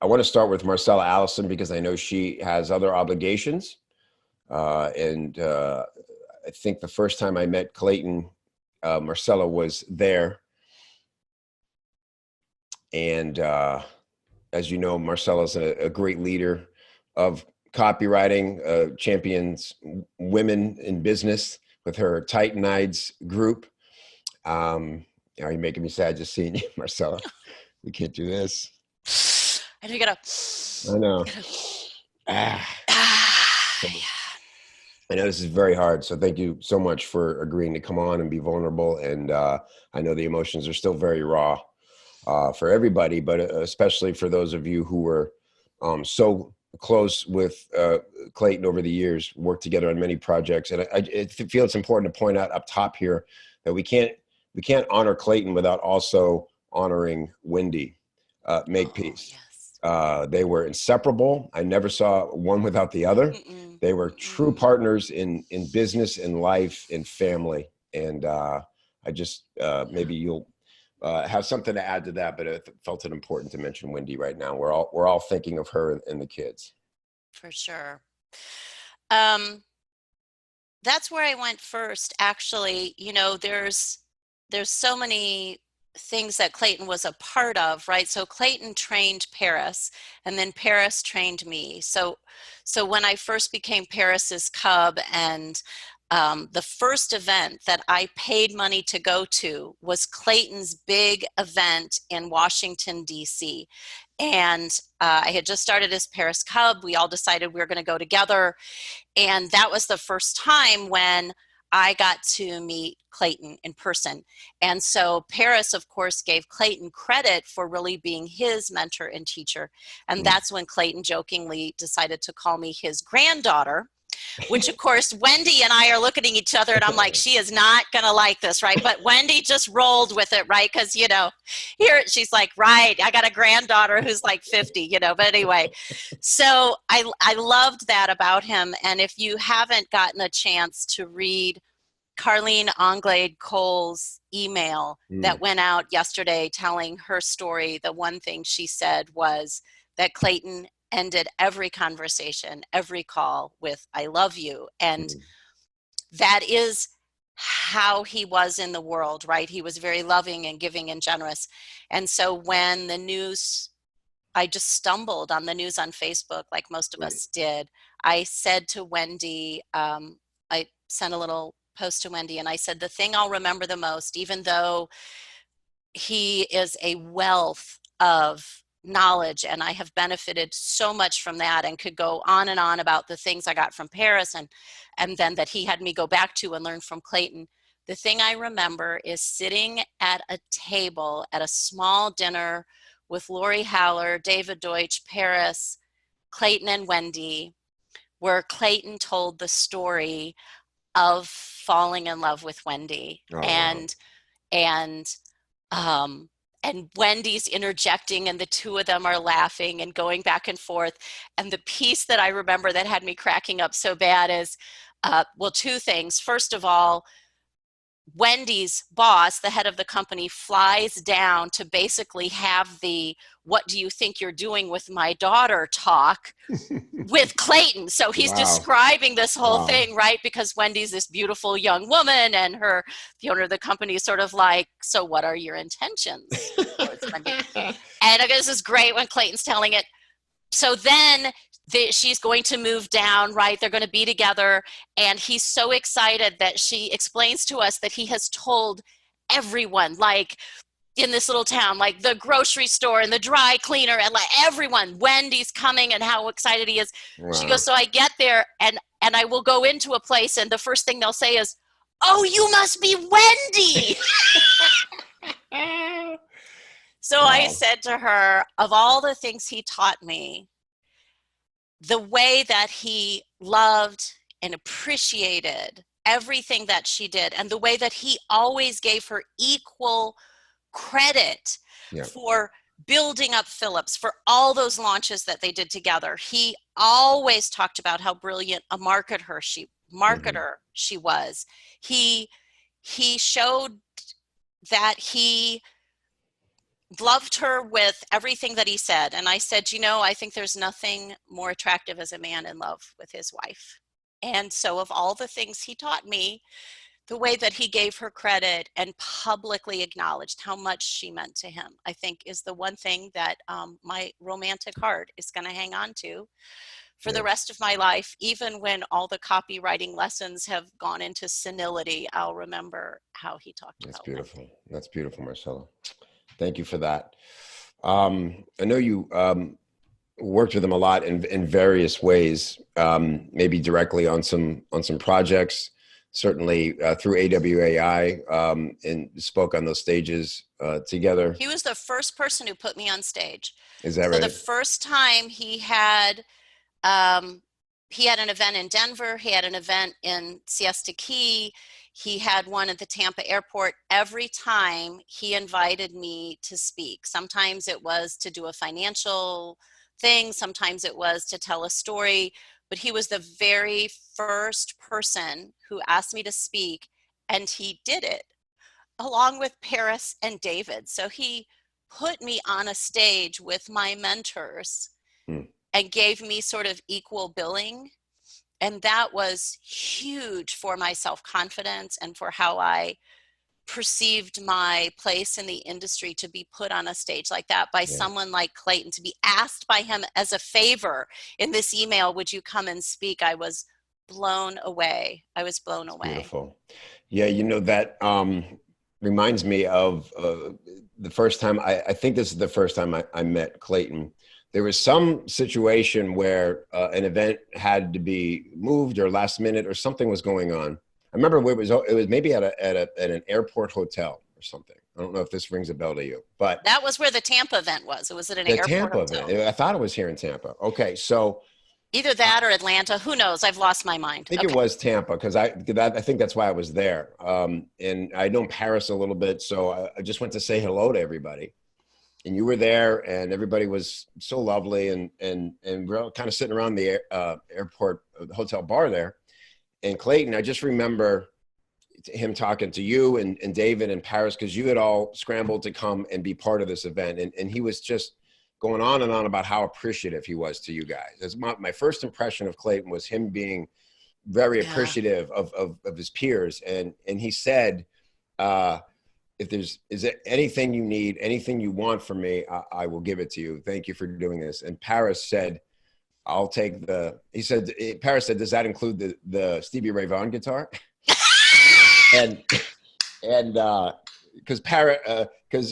I want to start with Marcella Allison because I know she has other obligations. And I think the first time I met Clayton, Marcella was there. And as you know, Marcella's a great leader of copywriting, champions women in business with her Titanides group. Are you making me sad just seeing you, Marcella? We can't do this. I know you gotta. I know. So, I know this is very hard. So thank you so much for agreeing to come on and be vulnerable. And I know the emotions are still very raw for everybody, but especially for those of you who were so close with Clayton over the years, worked together on many projects. And I feel it's important to point out up top here that we can't honor Clayton without also honoring Wendy, Makepeace. Yes. They were inseparable. I never saw one without the other. They were true partners in business, in life, in family. And I just, maybe you'll have something to add to that, but I felt it important to mention Wendy right now. We're all thinking of her and the kids. For sure. That's where I went first, actually. You know, there's so many things that Clayton was a part of, right? So Clayton trained Paris, and then Paris trained me. So when I first became Paris's cub, and the first event that I paid money to go to was Clayton's big event in Washington, D.C. And I had just started as Paris Cub. We all decided we were going to go together. And that was the first time when I got to meet Clayton in person. And so Paris, of course, gave Clayton credit for really being his mentor and teacher. And that's when Clayton jokingly decided to call me his granddaughter, which of course Wendy and I are looking at each other and I'm like, she is not gonna like this, right? But Wendy just rolled with it, right? Because here she's like, right, I got a granddaughter who's like 50, but anyway, so I loved that about him. And if you haven't gotten a chance to read Carlene Anglade Cole's email that went out yesterday telling her story, the one thing she said was that Clayton ended every conversation, every call with "I love you." And that is how he was in the world, right? He was very loving and giving and generous. And so when the news, I just stumbled on the news on Facebook like most of us did. I said to Wendy, I sent a little post to Wendy and I said, the thing I'll remember the most, even though he is a wealth of knowledge and I have benefited so much from that and could go on and on about the things I got from Paris and then that he had me go back to and learn from Clayton. The thing I remember is sitting at a table at a small dinner with Lori Haller, David Deutsch, Paris, Clayton, and Wendy, where Clayton told the story of falling in love with Wendy. And Wendy's interjecting and the two of them are laughing and going back and forth. And the piece that I remember that had me cracking up so bad is, well, two things. First of all, Wendy's boss, the head of the company, flies down to basically have the "what do you think you're doing with my daughter" talk with Clayton. So he's describing this whole thing, right? Because Wendy's this beautiful young woman and the owner of the company is sort of like, so what are your intentions towards Wendy? And I guess this is great when Clayton's telling it. So then she's going to move down, right? They're going to be together. And he's so excited that she explains to us that he has told everyone, like in this little town, like the grocery store and the dry cleaner and like everyone, Wendy's coming and how excited he is. She goes, so I get there and I will go into a place and the first thing they'll say is, "Oh, you must be Wendy." So I said to her, of all the things he taught me, the way that he loved and appreciated everything that she did and the way that he always gave her equal credit for building up Phillips, for all those launches that they did together. He always talked about how brilliant a marketer she was. He showed that he loved her with everything that he said. And I said, I think there's nothing more attractive as a man in love with his wife. And so of all the things he taught me, the way that he gave her credit and publicly acknowledged how much she meant to him, I think is the one thing that my romantic heart is going to hang on to for the Yeah, rest of my life. Even when all the copywriting lessons have gone into senility, I'll remember how he talked that's about women. beautiful. That's beautiful, Marcella. Thank you for that. I know you worked with him a lot in various ways, maybe directly on some projects, certainly through AWAI, and spoke on those stages together. He was the first person who put me on stage. Is that So the right? first time um, he had an event in Denver, he had an event in Siesta Key, he had one at the Tampa airport. Every time he invited me to speak. Sometimes it was to do a financial thing, sometimes it was to tell a story, but he was the very first person who asked me to speak, and he did it along with Paris and David. So he put me on a stage with my mentors Hmm. and gave me sort of equal billing. And that was huge for my self-confidence and for how I perceived my place in the industry, to be put on a stage like that by Yeah. someone like Clayton, to be asked by him as a favor in this email, would you come and speak? I was blown away. I was blown It's away. beautiful. Yeah, that reminds me of the first time, I think this is the first time I met Clayton. There was some situation where an event had to be moved or last minute or something was going on. I remember it was maybe at an airport hotel or something. I don't know if this rings a bell to you, but That was where the Tampa event was. It was at an the airport Tampa hotel. event, I thought it was here in Tampa. Okay, so Either that or Atlanta. Who knows? I've lost my mind. think it Okay. was Tampa because I think that's why I was there. And I know Paris a little bit, so I just went to say hello to everybody. And you were there, and everybody was so lovely, and we're all kind of sitting around the airport hotel bar there. And Clayton, I just remember him talking to you and David and Paris because you had all scrambled to come and be part of this event, and he was just going on and on about how appreciative he was to you guys. As my first impression of Clayton was him being very Yeah. appreciative of his peers. And he said, if is there anything you need, anything you want from me, I will give it to you. Thank you for doing this. And Paris said, I'll take Paris said, does that include the Stevie Ray Vaughan guitar? and, because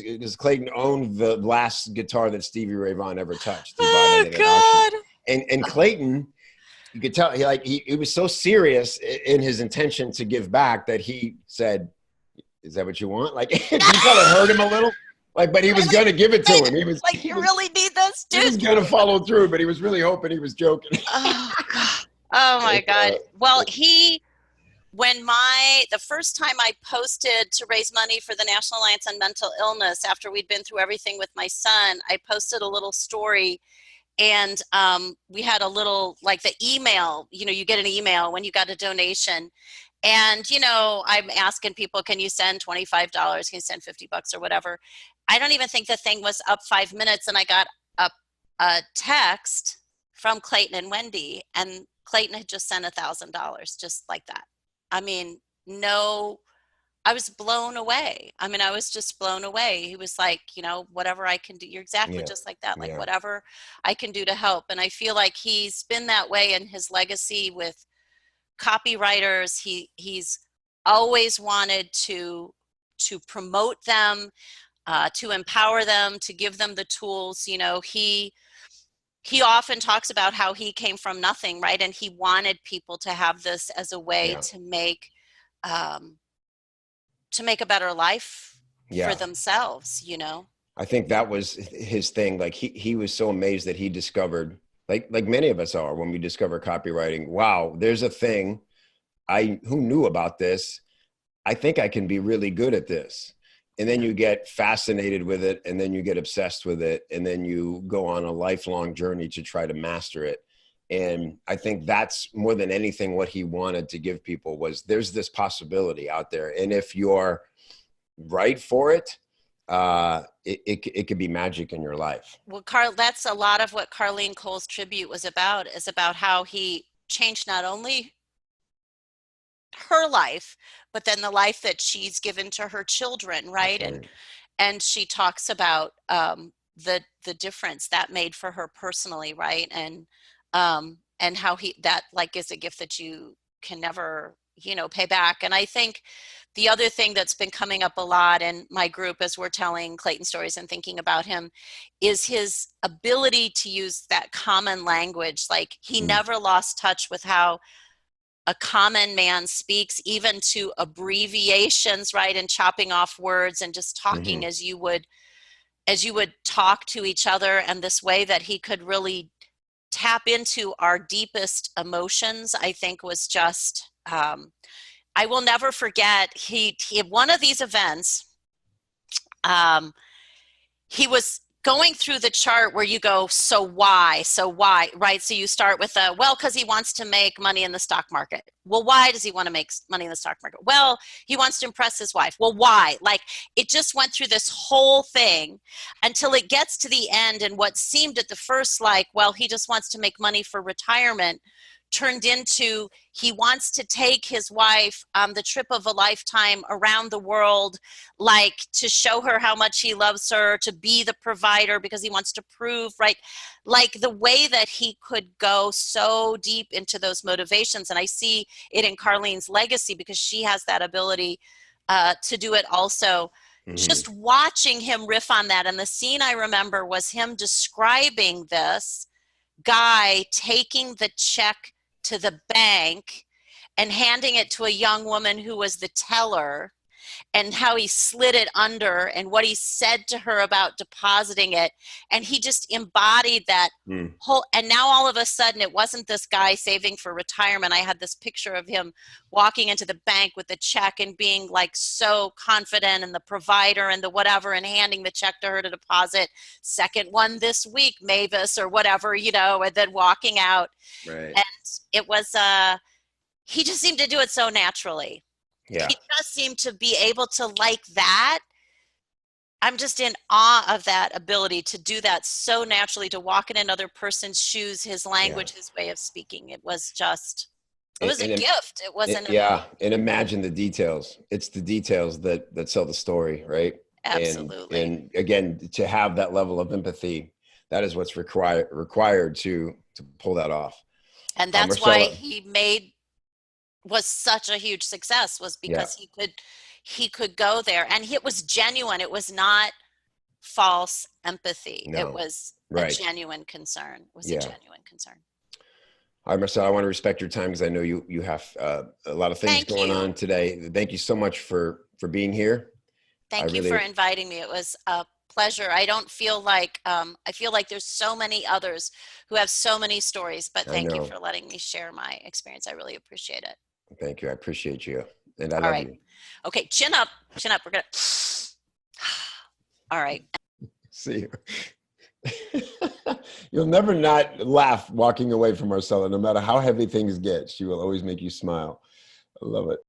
because Clayton owned the last guitar that Stevie Ray Vaughan ever touched. He bought it Oh, at an auction. God. And Clayton, you could tell he was so serious in his intention to give back that he said, "Is that what you want?" Like you tell it hurt him a little. Like, but he was Like, going to give it to like, him. like, you really need this, He was dude? going to follow through, but he was really hoping he was joking. Oh, God. Oh, my It, God. Well, the first time I posted to raise money for the National Alliance on Mental Illness, after we'd been through everything with my son, I posted a little story. And we had a little, like the email, you get an email when you got a donation. And, I'm asking people, can you send $25? Can you send $50 or whatever? I don't even think the thing was up 5 minutes. And I got a text from Clayton and Wendy, and Clayton had just sent $1,000 just like that. I mean, no, I was blown away. I mean, I was just blown away. He was like, whatever I can do. You're exactly yeah, just like that. Like, yeah, whatever I can do to help. And I feel like he's been that way in his legacy with copywriters. He's always wanted to promote them, to empower them, to give them the tools. He often talks about how he came from nothing, right? And he wanted people to have this as a way yeah, um, to make a better life for yeah. themselves. I think that was his thing. Like he was so amazed that he discovered, like many of us are when we discover copywriting. Wow, there's a thing. Who knew about this? I think I can be really good at this. And then Yeah. you get fascinated with it, and then you get obsessed with it, and then you go on a lifelong journey to try to master it. And I think that's more than anything what he wanted to give people was there's this possibility out there. And if you're right for it, it could be magic in your life. Well, Carl, that's a lot of what Carlene Cole's tribute was about, is about how he changed not only her life, but then the life that she's given to her children, That's right? right. And she talks about the difference that made for her personally, right? And how he that like is a gift that you can never, you know, pay back. And I think the other thing that's been coming up a lot in my group as we're telling Clayton stories and thinking about him is his ability to use that common language. Like he Mm. never lost touch with how a common man speaks, even to abbreviations, right? And chopping off words and just talking Hmm. as you would talk to each other, and this way that he could really tap into our deepest emotions, I think was just I will never forget. He one of these events, um, he was going through the chart where you go, so why, right? So you start with a, well, because he wants to make money in the stock market. Well, why does he want to make money in the stock market? Well, he wants to impress his wife. Well, why? Like, it just went through this whole thing until it gets to the end, and what seemed at the first like, well, he just wants to make money for retirement, turned into he wants to take his wife on the trip of a lifetime around the world, like to show her how much he loves her, to be the provider because he wants to prove, right? Like the way that he could go so deep into those motivations. And I see it in Carlene's legacy because she has that ability to do it also. Hmm. Just watching him riff on that. And the scene I remember was him describing this guy taking the check to the bank and handing it to a young woman who was the teller, and how he slid it under and what he said to her about depositing it. And he just embodied that Mm. whole, and now all of a sudden it wasn't this guy saving for retirement. I had this picture of him walking into the bank with the check and being like so confident, and the provider and the whatever, and handing the check to her to deposit, second one this week, Mavis, or whatever, you know, and then walking out. Right. And it was he just seemed to do it so naturally. Yeah. He just seemed to be able to, like that. I'm just in awe of that ability to do that so naturally, to walk in another person's shoes, his Yeah. language, his way of speaking. It was just, it And, was a and gift. It wasn't a, yeah, and imagine the details. It's the details that tell the story, right? absolutely. And again, to have that level of empathy, that is what's required to pull that off. And that's why Marcella, he made, was such a huge success, was yeah, because he could go there, and it was genuine. It was not false empathy. It no, was a right, genuine concern. It was a yeah. genuine concern. All right, Marcella, I want to respect your time because I know you have a lot of things Thank going you. on today. Thank you so much for being here. I Thank you for really, inviting me. It was a pleasure. I don't feel like, I feel like there's so many others who have so many stories, but I thank you know. for letting me share my experience. I really appreciate it. Thank you. I appreciate you, and I All love right. you. Okay. Chin up. Chin up. We're going to. All right. See you. You'll never not laugh walking away from Marcella, no matter how heavy things get. She will always make you smile. I love it.